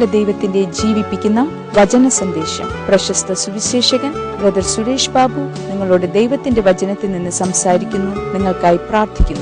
ജീവനുള്ള ദൈവത്തിന്റെ ജീവിപ്പിക്കുന്ന വചന സന്ദേശം. പ്രശസ്ത സുവിശേഷകൻ ബ്രദർ സുരേഷ് ബാബു നിങ്ങളോട് ദൈവത്തിന്റെ വചനത്തിൽ നിന്ന് സംസാരിക്കുന്നു. നിങ്ങൾക്കായി പ്രാർത്ഥിക്കുന്നു.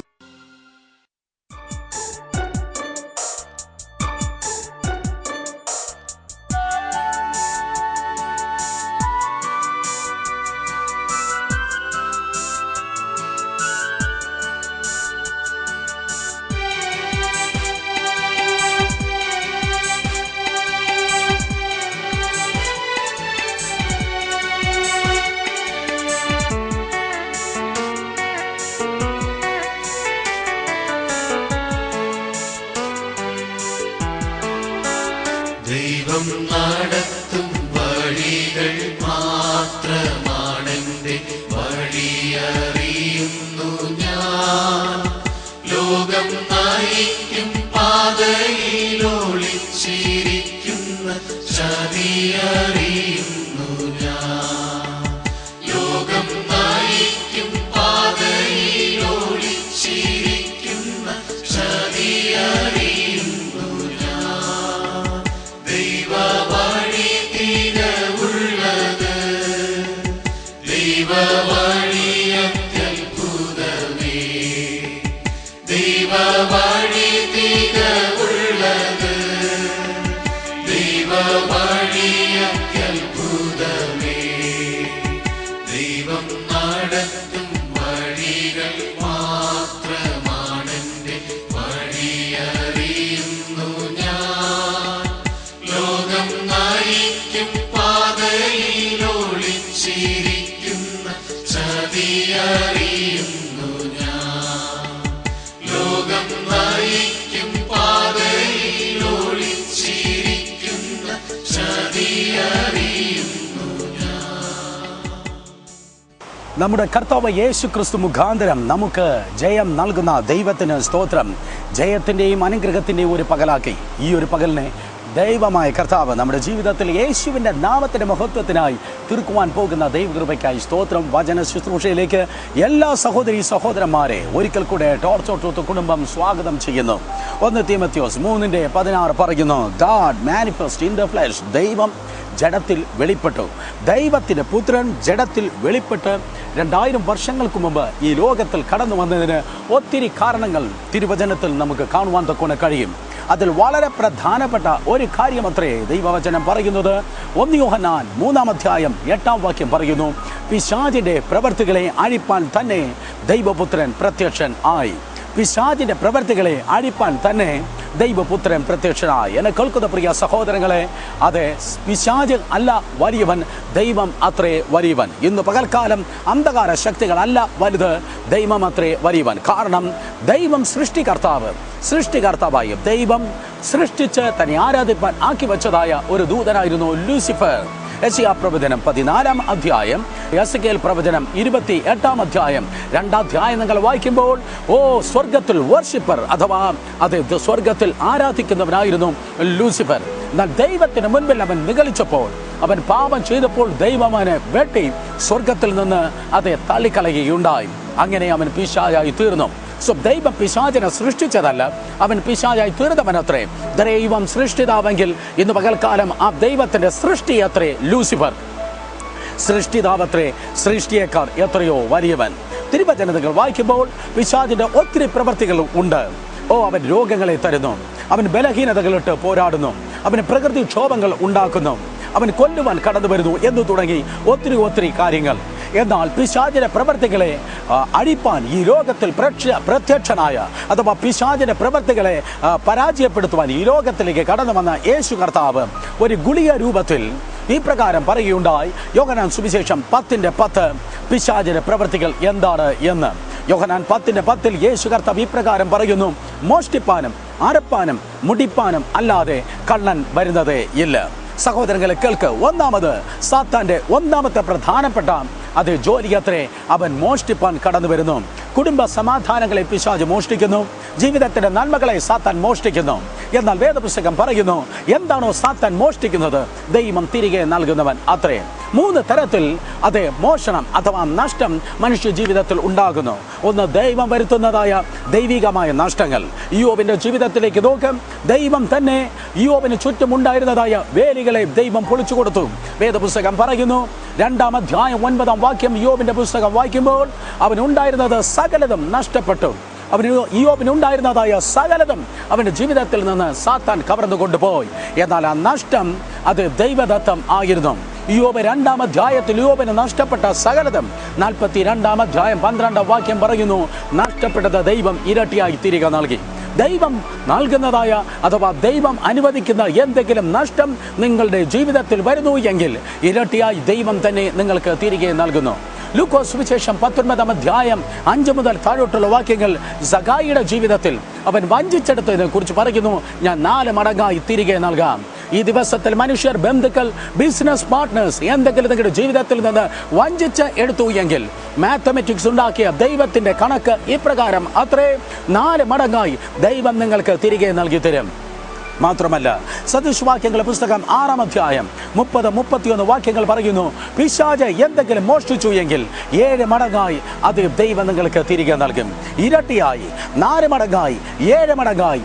ദൈവം നടത്തും വഴികൾ മാത്രമാണെന്റെ വഴിയറിയുന്നു ഞാൻ. ലോകം നയിക്കും പാതയിലൊളിച്ചിരിക്കുന്ന ചതിയറിയുന്നു ഞാൻ. ലോകം നയിക്കും പാതയിലൊളിച്ചിരിക്കുന്ന ചതിയറിയുന്നു ഞാൻ. ദൈവവഴി തികവുള്ളത്, ദൈവവഴി അത്യത്ഭുതമേ. ദൈവവഴി തികവുള്ളത്, ദൈവവഴി അത്യത്ഭുതമേ. ദൈവം നടത്തും വഴികൾ മാത്രമാണെന്റെ വഴിയറിയുന്നു ഞാൻ. ലോകം നയിക്കും പാതയിലൊളിച്ചിരിക്കുന്ന ചതിയറിയുന്നു ഞാൻ. ലോകം നയിക്കും പാതയിലൊളിച്ചിരിക്കുന്ന ചതിയറിയുന്നു ഞാൻ. നമ്മുടെ കർത്താവ് യേശു ക്രിസ്തു മുഖാന്തരം നമുക്ക് ജയം നൽകുന്ന ദൈവത്തിന് സ്തോത്രം. ജയത്തിൻ്റെയും അനുഗ്രഹത്തിൻ്റെയും ഒരു പകലാക്കി ഈ ഒരു പകലിനെ ദൈവമായ കർത്താവ് നമ്മുടെ ജീവിതത്തിൽ യേശുവിൻ്റെ നാമത്തിൻ്റെ മഹത്വത്തിനായി തീർക്കുവാൻ പോകുന്ന ദൈവകൃപയ്ക്കായി സ്തോത്രം. വചന ശുശ്രൂഷയിലേക്ക് എല്ലാ സഹോദരി സഹോദരന്മാരെ ഒരിക്കൽ കൂടെ ടോർച്ച് ട്രൂത്ത് കുടുംബം സ്വാഗതം ചെയ്യുന്നു. 1 തീമോഥെയോസ് 3:16 പറയുന്നു, God manifest in the flesh. ദൈവം ജഡത്തിൽ വെളിപ്പെട്ടു. ദൈവത്തിൻ്റെ പുത്രൻ ജഡത്തിൽ വെളിപ്പെട്ട് 2000 വർഷങ്ങൾക്ക് മുമ്പ് ഈ ലോകത്തിൽ കടന്നു വന്നതിന് ഒത്തിരി കാരണങ്ങൾ തിരുവചനത്തിൽ നമുക്ക് കാണുവാൻ തക്കോണം കഴിയും. അതിൽ വളരെ പ്രധാനപ്പെട്ട ഒരു കാര്യമത്രേ ദൈവവചനം പറയുന്നത്. 1 യോഹന്നാൻ 3:8 പറയുന്നു, പിശാചിൻ്റെ പ്രവൃത്തികളെ അഴിപ്പാൻ തന്നെ ദൈവപുത്രൻ പ്രത്യക്ഷൻ ആയി. പിശാചിൻ്റെ പ്രവൃത്തികളെ അഴിപ്പാൻ തന്നെ ദൈവപുത്രൻ പ്രത്യക്ഷനായി. എന്നെ കേൾക്കുന്ന പ്രിയ സഹോദരങ്ങളെ, അതെ, പിശാച് അല്ല വലിയവൻ, ദൈവം അത്രേ വലിയവൻ. ഇന്ന് പകൽക്കാലം അന്ധകാര ശക്തികളല്ല വലുത്, ദൈവം അത്രേ വലിയവൻ. കാരണം ദൈവം സൃഷ്ടികർത്താവായി ദൈവം സൃഷ്ടിച്ച് തന്നെ ആരാധിപ്പാൻ ആക്കി വെച്ചതായ ഒരു ദൂതനായിരുന്നു ലൂസിഫർ. യെശയ്യാ പ്രവചനം 14 യെസെക്കേൽ പ്രവചനം 28 2 നിങ്ങൾ വായിക്കുമ്പോൾ, സ്വർഗത്തിൽ വർഷിപ്പർ അഥവാ സ്വർഗത്തിൽ ആരാധിക്കുന്നവനായിരുന്നു ലൂസിഫർ. എന്നാൽ ദൈവത്തിന് മുൻപിൽ അവൻ നിഗളിച്ചപ്പോൾ, അവൻ പാപം ചെയ്തപ്പോൾ ദൈവം അവനെ വെട്ടി സ്വർഗത്തിൽ നിന്ന് തള്ളിക്കളയുകയുണ്ടായി. അങ്ങനെ അവൻ പിശാചായി തീർന്നു. ദൈവം പിശാചിനെ സൃഷ്ടിച്ചതല്ല, അവൻ പിശാചായി തീർന്നവനത്രേ. ദൈവം സൃഷ്ടിതാവെങ്കിൽ ഇന്ന് പകൽക്കാലം ആ ദൈവത്തിന്റെ സൃഷ്ടി അത്രേ ലൂസിഫർ. സൃഷ്ടിതാവത്രേ സൃഷ്ടിയേക്കാൾ എത്രയോ വലിയവൻ. തിരുവചനങ്ങൾ വായിക്കുമ്പോൾ പിശാചിന്റെ ഒത്തിരി പ്രവൃത്തികളും ഉണ്ട്. അവൻ രോഗങ്ങളെ തരുന്നു, അവൻ ബലഹീനതകളിട്ട് പോരാടുന്നു, അവന് പ്രകൃതിക്ഷോഭങ്ങൾ ഉണ്ടാക്കുന്നു, അവൻ കൊല്ലുവാൻ കടന്നു വരുന്നു എന്ന് തുടങ്ങി ഒത്തിരി കാര്യങ്ങൾ. എന്നാൽ പിശാചിന്റെ പ്രവൃത്തികളെ അഴിപ്പാൻ ഈ ലോകത്തിൽ പ്രത്യക്ഷനായ അഥവാ പിശാചിന്റെ പ്രവൃത്തികളെ പരാജയപ്പെടുത്തുവാൻ ഈ ലോകത്തിലേക്ക് കടന്നു വന്ന യേശു കർത്താവ് ഒരു ഗുളിക രൂപത്തിൽ ഈ പ്രകാരം പറയുകയുണ്ടായി. യോഹന്നാൻ സുവിശേഷം 10:10 പിശാചിന്റെ പ്രവൃത്തികൾ എന്താണ് എന്ന്. യോഹന്നാൻ 10:10 യേശു കർത്താവ് ഈ പ്രകാരം പറയുന്നു, മോഷ്ടിപ്പാനും അറപ്പാനും മുടിപ്പാനും അല്ലാതെ കള്ളൻ വരുന്നതേ ഇല്ല. സഹോദരങ്ങളെ കേൾക്ക്, സാത്താന്റെ ഒന്നാമത്തെ പ്രധാനപ്പെട്ട ജോലി അത്രേ അവൻ മോഷ്ടിപ്പാൻ കടന്നു വരുന്നു. കുടുംബ സമാധാനങ്ങളെ പിശാച് മോഷ്ടിക്കുന്നു, ജീവിതത്തിന്റെ നന്മകളെ സാത്താൻ മോഷ്ടിക്കുന്നു. എന്നാൽ വേദപുസ്തകം പറയുന്നു, എന്താണോ സാത്താൻ മോഷ്ടിക്കുന്നത് ദൈവം തിരികെ നൽകുന്നവൻ അത്രേ. 3 തരത്തിൽ അതെ മോഷണം അഥവാ നഷ്ടം മനുഷ്യ ജീവിതത്തിൽ ഉണ്ടാകുന്നു. ഒന്ന്, ദൈവം വരുത്തുന്നതായ ദൈവികമായ നഷ്ടങ്ങൾ. യോബിന്റെ ജീവിതത്തിലേക്ക് നോക്കാം. ദൈവം തന്നെ യോബിന് ചുറ്റുമുണ്ടായിരുന്നതായ വേലികളെ ദൈവം പൊളിച്ചു കൊടുത്തു. വേദപുസ്തകം പറയുന്നു, 2-ാം അധ്യായം 9-ാം വാക്യം യോബിന്റെ പുസ്തകം വായിക്കുമ്പോൾ അവനുണ്ടായിരുന്നത് സകലതും നഷ്ടപ്പെട്ടു. യോബിനുണ്ടായിരുന്നതായ സകലതും അവന്റെ ജീവിതത്തിൽ നിന്ന് സാത്താൻ കവർന്നു കൊണ്ടുപോയി. എന്നാൽ ആ നഷ്ടം അത് ദൈവദത്തം ആയിരുന്നു. യോബ് 2-ാം അധ്യായത്തിൽ യോബിന് നഷ്ടപ്പെട്ട സകലതും 42-ാം അധ്യായം 12-ാം വാക്യം പറയുന്നു, നഷ്ടപ്പെട്ടത് ദൈവം ഇരട്ടിയായി തിരികെ നൽകി. ദൈവം നൽകുന്നതായ അഥവാ ദൈവം അനുവദിക്കുന്ന എന്തെങ്കിലും നഷ്ടം നിങ്ങളുടെ ജീവിതത്തിൽ വരുന്നു എങ്കിൽ ഇരട്ടിയായി ദൈവം തന്നെ നിങ്ങൾക്ക് തിരികെ നൽകുന്നു. ലൂക്കോസ് സുവിശേഷം 19-ാം അധ്യായം 5 മുതൽ താഴോട്ടുള്ള വാക്യങ്ങൾ സഖായിയുടെ ജീവിതത്തിൽ അവൻ വഞ്ചിച്ചെടുത്തതിനെ കുറിച്ച് പറയുന്നു. ഞാൻ 4 മടങ്ങായി തിരികെ നൽകാം. ഈ ദിവസത്തിൽ മനുഷ്യർ, ബന്ധുക്കൾ, ബിസിനസ് പാർട്ട്നേഴ്സ് എന്തെങ്കിലും നിങ്ങളുടെ ജീവിതത്തിൽ നിന്ന് വഞ്ചിച്ച് എടുത്തു എങ്കിൽ മാത്തമെറ്റിക്സ് ഉണ്ടാക്കിയ ദൈവത്തിന്റെ കണക്ക് ഇപ്രകാരം അത്രേ, 4 മടങ്ങായി ദൈവം നിങ്ങൾക്ക് തിരികെ നൽകി തരും. മാത്രമല്ല, സദൃശവാക്യങ്ങളുടെ പുസ്തകം 6-ാം അധ്യായം 30-31 വാക്യങ്ങൾ പറയുന്നു, പിശാച് എന്തെങ്കിലും മോഷ്ടിച്ചു എങ്കിൽ 7 മടങ്ങായി അത് ദൈവം നിങ്ങൾക്ക് തിരികെ നൽകും. ഇരട്ടിയായി, 4 മടങ്ങായി, 7 മടങ്ങായി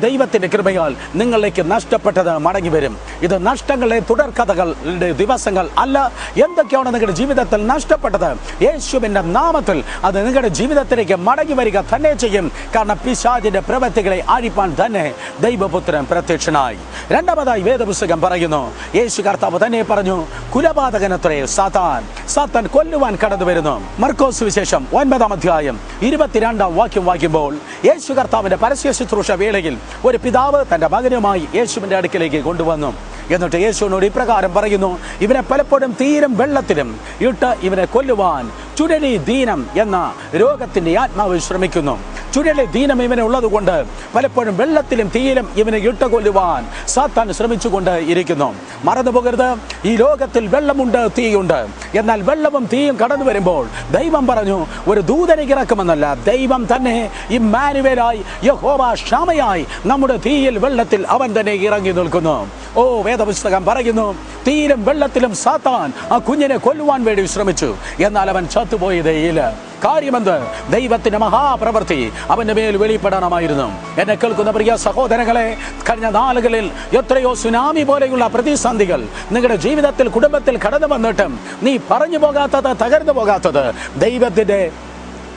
ദൈവത്തിന്റെ കൃപയാൽ നിങ്ങളിലേക്ക് നഷ്ടപ്പെട്ടത് മടങ്ങി വരും. ഇത് നഷ്ടങ്ങളുടെ തുടർക്കഥകളുടെ ദിവസങ്ങൾ അല്ല. എന്തൊക്കെയാണ് നിങ്ങളുടെ ജീവിതത്തിൽ നഷ്ടപ്പെട്ടത്? യേശുവിന്റെ നാമത്തിൽ അത് നിങ്ങളുടെ ജീവിതത്തിലേക്ക് മടങ്ങി വരിക തന്നെ ചെയ്യും. കാരണം പിശാചിന്റെ പ്രവൃത്തികളെ അഴിപ്പാൻ തന്നെ ദൈവപുത്രൻ പ്രത്യക്ഷനായി. 2-മതായി വേദപുസ്തകം പറയുന്നു, യേശു കർത്താവ് തന്നെ പറഞ്ഞു, കുലപാതകനത്രേ സാത്താൻ കൊല്ലുവാൻ കടന്നു വരുന്നു. മർക്കോസ് സുവിശേഷം 9-ാം അധ്യായം 22-ാം വാക്യം വായിക്കുമ്പോൾ യേശു കർത്താവിന്റെ പരസ്യ ശുശ്രൂഷ വേളയിൽ ഒരു പിതാവ് തന്റെ മകനുമായി യേശുവിന്റെ അടുക്കിലേക്ക് കൊണ്ടുവന്നു. എന്നിട്ട് യേശുവിനോട് ഇപ്രകാരം പറയുന്നു, ഇവനെ പലപ്പോഴും തീരും വെള്ളത്തിലും ഇട്ട് ഇവനെ കൊല്ലുവാൻ ചുഴലി ദീനം എന്ന രോഗത്തിന്റെ ആത്മാവ് ശ്രമിക്കുന്നു. ചുഴലി ദീനം ഇവനെ ഉള്ളതുകൊണ്ട് പലപ്പോഴും വെള്ളത്തിലും തീയിലും ഇവനെ ഇട്ട് കൊല്ലുവാൻ സാത്താൻ ശ്രമിച്ചുകൊണ്ട് ഇരിക്കുന്നു. മറന്നു പോകരുത്, ഈ ലോകത്തിൽ വെള്ളമുണ്ട്, തീയുണ്ട്. എന്നാൽ വെള്ളവും തീയും കടന്നു വരുമ്പോൾ ദൈവം പറഞ്ഞു, ഒരു ദൂതനെ ഇറക്കുമെന്നല്ല, ദൈവം തന്നെ ഇമ്മാനുവേലായി, യഹോവ ക്ഷമയായി നമ്മുടെ തീയിൽ വെള്ളത്തിൽ അവൻ തന്നെ ഇറങ്ങി നിൽക്കുന്നു. ഓ, വേദപുസ്തകം പറയുന്നു, തീയിലും വെള്ളത്തിലും സാത്താൻ ആ കുഞ്ഞിനെ കൊല്ലുവാൻ വേണ്ടി ശ്രമിച്ചു. എന്നാൽ അവൻ ചത്തുപോയതേയില്ല. കാര്യമെന്ത്? ദൈവത്തിന്റെ മഹാപ്രവൃത്തി അവന്റെ മേൽ വെളിപ്പെടണമായിരുന്നു. എന്നെ കേൾക്കുന്ന പ്രിയ സഹോദരങ്ങളെ, കഴിഞ്ഞ നാളുകളിൽ എത്രയോ സുനാമി പോലെയുള്ള പ്രതിസന്ധികൾ നിങ്ങളുടെ ജീവിതത്തിൽ, കുടുംബത്തിൽ കടന്നു വന്നിട്ടും നീ പറഞ്ഞു പോകാത്തത്, തകർന്നു പോകാത്തത് ദൈവത്തിന്റെ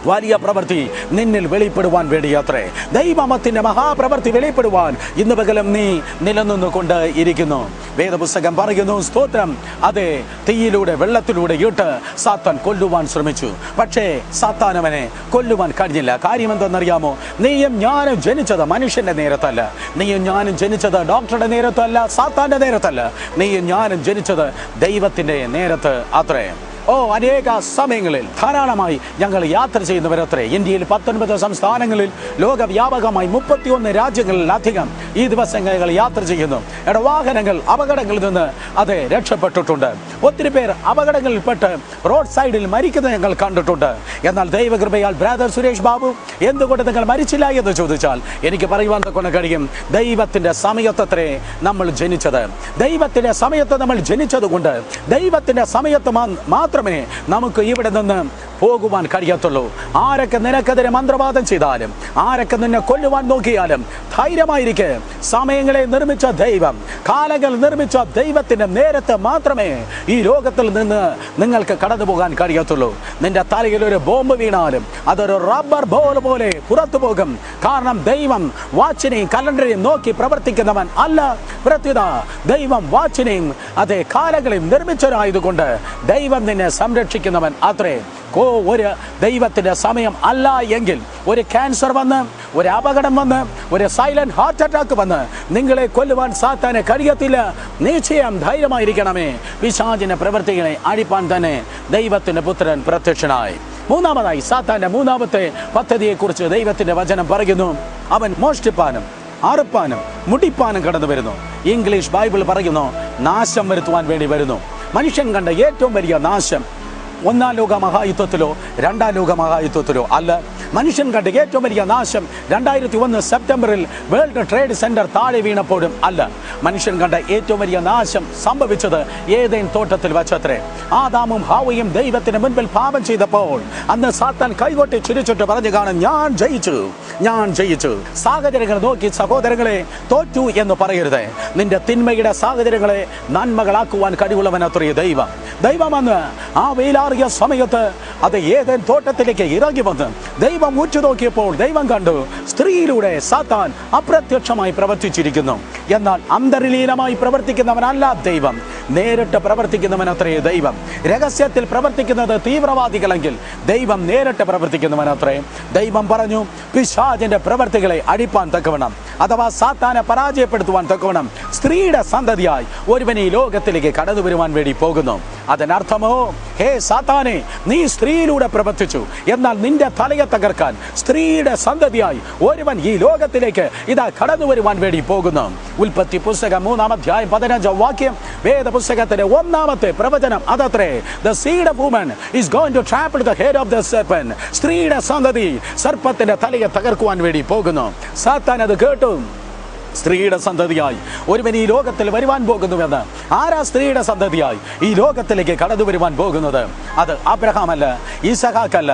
വലിയ പ്രവൃത്തി നിന്നിൽ വെളിപ്പെടുവാൻ വേണ്ടിയത്രേ. ദൈവത്തിന്റെ മഹാപ്രവൃത്തി വെളിപ്പെടുവാൻ ഇന്ന് പകലും നീ നിലനിന്നുകൊണ്ട് ഇരിക്കുന്നു. വേദപുസ്തകം പറയുന്നു, സ്തോത്രം, അതെ, തീയിലൂടെ വെള്ളത്തിലൂടെ ഇട്ട് സാത്താൻ കൊല്ലുവാൻ ശ്രമിച്ചു. പക്ഷേ സാത്താൻ അവനെ കൊല്ലുവാൻ കഴിഞ്ഞില്ല. കാര്യം എന്തെന്നറിയാമോ? നീയും ഞാനും ജനിച്ചത് മനുഷ്യന്റെ നേരത്തല്ല. നീയും ഞാനും ജനിച്ചത് ഡോക്ടറുടെ നേരത്തല്ല, സാത്താന്റെ നേരത്തല്ല. നീയും ഞാനും ജനിച്ചത് ദൈവത്തിന്റെ നേരത്ത് അത്രേ. അനേക സമയങ്ങളിൽ ധാരാളമായി ഞങ്ങൾ യാത്ര ചെയ്യുന്നവരത്രേ. ഇന്ത്യയിൽ 19 സംസ്ഥാനങ്ങളിൽ, ലോകവ്യാപകമായി 31 രാജ്യങ്ങളിലധികം ഈ ദിവസങ്ങൾ യാത്ര ചെയ്യുന്നു. വാഹനങ്ങൾ അപകടങ്ങളിൽ നിന്ന് അത് രക്ഷപ്പെട്ടിട്ടുണ്ട്. ഒത്തിരി പേർ അപകടങ്ങളിൽപ്പെട്ട് റോഡ് സൈഡിൽ മരിക്കുന്നത് ഞങ്ങൾ കണ്ടിട്ടുണ്ട്. എന്നാൽ ദൈവകൃപയാൽ ബ്രദർ സുരേഷ് ബാബു, എന്തുകൊണ്ട് നിങ്ങൾ മരിച്ചില്ല എന്ന് ചോദിച്ചാൽ എനിക്ക് പറയുവാൻ കൊണ്ട് കഴിയും, ദൈവത്തിന്റെ സമയത്തത്രേ നമ്മൾ ജനിച്ചത്. ദൈവത്തിന്റെ സമയത്ത് നമ്മൾ ജനിച്ചതുകൊണ്ട് ദൈവത്തിന്റെ സമയത്ത് മാത്രമേ നമുക്ക് ഇവിടെ നിന്ന് പോകുവാൻ കഴിയത്തുള്ളൂ. ആരൊക്കെ നിനക്കെതിരെ മന്ത്രവാദം ചെയ്താലും, ആരൊക്കെ നിന്നെ കൊല്ലുവാൻ നോക്കിയാലും ധൈര്യമായിരിക്കെ. സമയങ്ങളെ നിർമ്മിച്ച ദൈവം, കാലങ്ങൾ നിർമ്മിച്ച ദൈവത്തിന്റെ നേരത്ത് മാത്രമേ ഈ ലോകത്തിൽ നിന്ന് നിങ്ങൾക്ക് കടന്നു പോകാൻ കഴിയത്തുള്ളൂ. നിന്റെ തലയിൽ ഒരു ബോംബ് വീണാലും അതൊരു റബ്ബർ ബോൾ പോലെ പുറത്തു പോകും. കാരണം ദൈവം വാച്ചിനെയും കലണ്ടറെയും നോക്കി പ്രവർത്തിക്കുന്നവൻ അല്ല. പ്രത്യുത ദൈവം വാച്ചിനെയും അതേ കാലങ്ങളെയും നിർമ്മിച്ചവരായതുകൊണ്ട് ദൈവം നിന്നെ സംരക്ഷിക്കുന്നവൻ അത്രേ. ഒരു ദൈവത്തിന്റെ സമയം അല്ല എങ്കിൽ ഒരു ക്യാൻസർ വന്ന്, ഒരു അപകടം വന്ന്, ഒരു സൈലന്റ് ഹാർട്ട് അറ്റാക്ക് വന്ന് നിങ്ങളെ കൊല്ലുവാൻ സാത്താന് കഴിയത്തില്ല. നിശ്ചയം ധൈര്യമായിരിക്കണമേ. പിശാചിന്റെ പ്രവൃത്തികളെ അഴിപ്പാൻ തന്നെ ദൈവത്തിന്റെ പുത്രൻ പ്രത്യക്ഷനായി. 3-മതായി സാത്താന്റെ 3-മത്തെ പദ്ധതിയെക്കുറിച്ച് ദൈവത്തിന്റെ വചനം പറയുന്നു, അവൻ മോഷ്ടിപ്പാനും അറുപ്പാനും മുടിപ്പാനും കടന്നു വരുന്നു. ഇംഗ്ലീഷ് ബൈബിൾ പറയുന്നു, നാശം വരുത്തുവാൻ വേണ്ടി വരുന്നു. മനുഷ്യൻ കണ്ട ഏറ്റവും വലിയ നാശം 1-ാം ലോക മഹായുദ്ധത്തിലോ 2-ാം ലോക മഹായുദ്ധത്തിലോ അല്ല. മനുഷ്യൻ കണ്ട ഏറ്റവും വലിയ നാശം 2001 സെപ്റ്റംബറിൽ വേൾഡ് ട്രേഡ് സെന്റർ താഴെ വീണപ്പോഴും അല്ല. മനുഷ്യൻ കണ്ട ഏറ്റവും വലിയ നാശം സംഭവിച്ചത് ഏദെൻ തോട്ടത്തിൽ വച്ചത്രേ. ആദാമും ഹവ്വയും ദൈവത്തിന് മുൻപിൽ പാപം ചെയ്തപ്പോൾ അന്ന് സാത്താൻ കൈകൊട്ടി ചിരിച്ചിട്ട് പറഞ്ഞു കാണും, ഞാൻ ജയിച്ചു, ഞാൻ ജയിച്ചു. സാഹചര്യങ്ങൾ നോക്കി സഹോദരങ്ങളെ തോറ്റു എന്ന് പറയരുത്. നിന്റെ തിന്മയുടെ സാഹചര്യങ്ങളെ നന്മകളാക്കുവാൻ കഴിവുള്ളവൻ അത്രേ ദൈവം. ദൈവം അന്ന് ആ വെയിലാറിയ സമയത്ത് അത് ഏദെൻ തോട്ടത്തിലേക്ക് ഇറങ്ങി വന്ന് ദൈവം ഉറ്റുനോക്കിയപ്പോൾ ദൈവം കണ്ടു സ്ത്രീയിലൂടെ സാത്താൻ അപ്രത്യക്ഷമായി പ്രവർത്തിച്ചിരിക്കുന്നു. എന്നാൽ അന്തർലീനമായി പ്രവർത്തിക്കുന്നവനല്ല ദൈവം, നേരിട്ട് പ്രവർത്തിക്കുന്നവൻ അത്രേ ദൈവം. രഹസ്യത്തിൽ പ്രവർത്തിക്കുന്നത് തീവ്രവാദികളെങ്കിൽ ദൈവം നേരിട്ട് പ്രവർത്തിക്കുന്നവൻ അത്രേ. ദൈവം പറഞ്ഞു, പിശാചിന്റെ പ്രവർത്തികളെ അടിപ്പാൻ തക്കവണ്ണം, അഥവാ സാത്താനെ പരാജയപ്പെടുത്തുവാൻ തക്കവണ്ണം സ്ത്രീയുടെ സന്തതിയായി ഒരുവൻ ഈ ലോകത്തിലേക്ക് കടന്നു വരുവാൻ വേണ്ടി പോകുന്നു. അതിനർത്ഥമോ, ഹേ സാത്താനെ, നീ സ്ത്രീയിലൂടെ പ്രവർത്തിച്ചു, എന്നാൽ നിന്റെ തലയെ തകർക്കാൻ സ്ത്രീയുടെ സന്തതിയായി ഒരുവൻ ഈ ലോകത്തിലേക്ക് ഇതാ കടന്നു വരുവാൻ വേണ്ടി പോകുന്നു. ഉൽപ്പത്തി പുസ്തകം 3-ാം അധ്യായം 15-ാം വാക്യം വേദപുസ്തകത്തിന്റെ 1-ാമത്തെ പ്രവചനം അതത്രേ. The seed of woman is going to trample the head of the serpent. സ്ത്രീയുടെ സന്തതി സർപ്പത്തിന്റെ തലയെ തകർക്കുവാൻ വേണ്ടി പോകുന്നു. സാത്താൻ അത് കേട്ടു. സ്ത്രീയുടെ സന്തതിയായി ഒരുവൻ ഈ ലോകത്തിൽ വരുവാൻ പോകുന്നുവെന്ന്. ആരാ സ്ത്രീയുടെ സന്തതിയായി ഈ ലോകത്തിലേക്ക് കടന്നു വരുവാൻ പോകുന്നത്? അത് അബ്രഹാമല്ല, ഈസഹാക്കല്ല,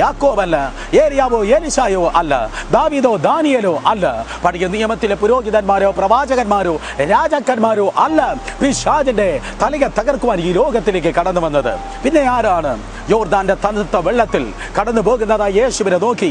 യാക്കോബല്ല, ഏലിയാവോ എലിശായോ അല്ല, ദാവീദോ ദാനിയേലോ അല്ല, പഴയ നിയമത്തിലെ പുരോഹിതന്മാരോ പ്രവാചകന്മാരോ രാജാക്കന്മാരോ അല്ല. പിശാചിന്റെ തലയെ തകർക്കുവാൻ ഈ ലോകത്തിലേക്ക് കടന്നു വന്നത് പിന്നെ ആരാണ്? യോർദാന്റെ തണുത്ത വെള്ളത്തിൽ കടന്നു പോകുന്നതായ യേശുവിനെ നോക്കി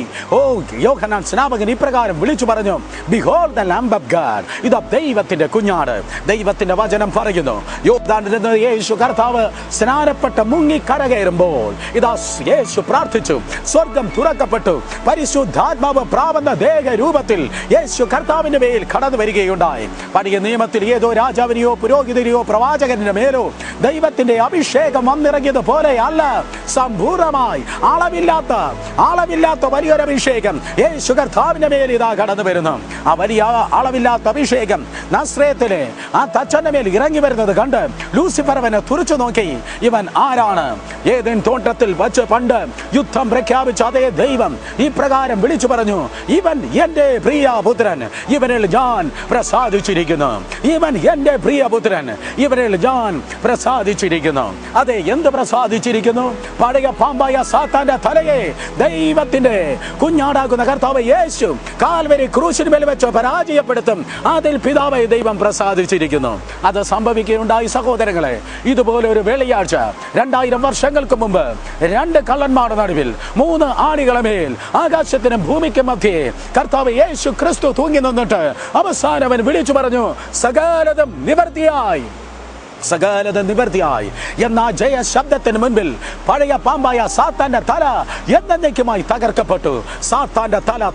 യോഹന്നാൻ സ്നാപകൻ ഇപ്രകാരം വിളിച്ചു പറഞ്ഞു, Behold the Lamb of God. ഇതാ ദൈവത്തിന്റെ കുഞ്ഞാട്. ദൈവത്തിന്റെ വചനം പറയുന്നു, യോർദാനിൽ നിന്ന് യേശു കർത്താവ് സ്നാനപ്പെട്ട് മുങ്ങി കരകയറുമ്പോൾ ഇതാ യേശു പ്രാർത്ഥിച്ചു, സ്വർഗം തുറക്കപ്പെട്ടു, പരിശുദ്ധാത്മാവ് പ്രാവന്ന ദേഹ രൂപത്തിൽ യേശു കർത്താവിന്റെ മേൽ കടന്നു വരികയുണ്ടായി. പഴയ നിയമത്തിൽ ഏതോ രാജാവിനെയോ പുരോഹിതനെയോ പ്രവാചകന്റെ മേലോ ദൈവത്തിന്റെ അഭിഷേകം വന്നിറങ്ങിയത് പോലെ അല്ല, സമ്പൂർണമായി അളവില്ലാത്ത വലിയൊരു അഭിഷേകം യേശു കർത്താവിന്റെ മേൽ ഇതാ കടന്നു വരുന്നു. ആ വലിയ അളവില്ലാത്ത അഭിഷേകം നസ്രയത്തിലെ ആ തച്ചന്റെ മേൽ ഇറങ്ങി വരുന്നത് കണ്ട് ലൂസിഫർ അവനെ തുറച്ചു നോക്കി. ഇവൻ ആരാണ്? ഏദെൻ തോട്ടത്തിൽ വച്ച് പണ്ട് യുദ്ധം പ്രഖ്യാപിച്ച അതേ ദൈവം ഈ പ്രകാരം വിളിച്ചു പറഞ്ഞു, ഇവൻ എന്റെ പ്രിയപുത്രൻ, ഇവനിൽ ഞാൻ പ്രസാദിച്ചിരിക്കുന്നു. ഇവൻ എന്റെ പ്രിയപുത്രൻ, ഇവനിൽ ഞാൻ പ്രസാദിച്ചിരിക്കുന്നു. അതെ, എന്ത് പ്രസാദിച്ചിരിക്കുന്നു? പഴയ പാമ്പായ സാത്താന്റെ തലയെ ദൈവത്തിന്റെ കുഞ്ഞാടാകുന്ന കർത്താവ് യേശു കാൽവരി ക്രൂശിന്മേൽ വെച്ച് പരാജയപ്പെടുത്തും. അതിൽ പിതാവായ ദൈവം പ്രസാദിച്ചിരിക്കുന്നു. അത് സംഭവിക്കുകയുണ്ടായി. സഹോദരങ്ങളെ, ഇതുപോലെ ഒരു വെള്ളിയാഴ്ച 2000 വർഷങ്ങൾക്ക് മുമ്പ് 2 കള്ളന്മാരുടെ നടുവിൽ 3 ആണികളെ മേൽ ആകാശത്തിനും ഭൂമിക്കും മധ്യേ കർത്താവ് യേശു ക്രിസ്തു തൂങ്ങി നിന്നിട്ട് അവസാനം അവൻ വിളിച്ചു പറഞ്ഞു, സകലതും നിവർത്തിയായി, സകലതും നിവർത്തിയായി എന്ന ജയ ശബ്ദത്തിന് മുൻപിൽ പഴയ പാമ്പായ സാത്താന്റെ തല എന്നേക്കുമായി തകർക്കപ്പെട്ടു. സാത്താന്റെ തല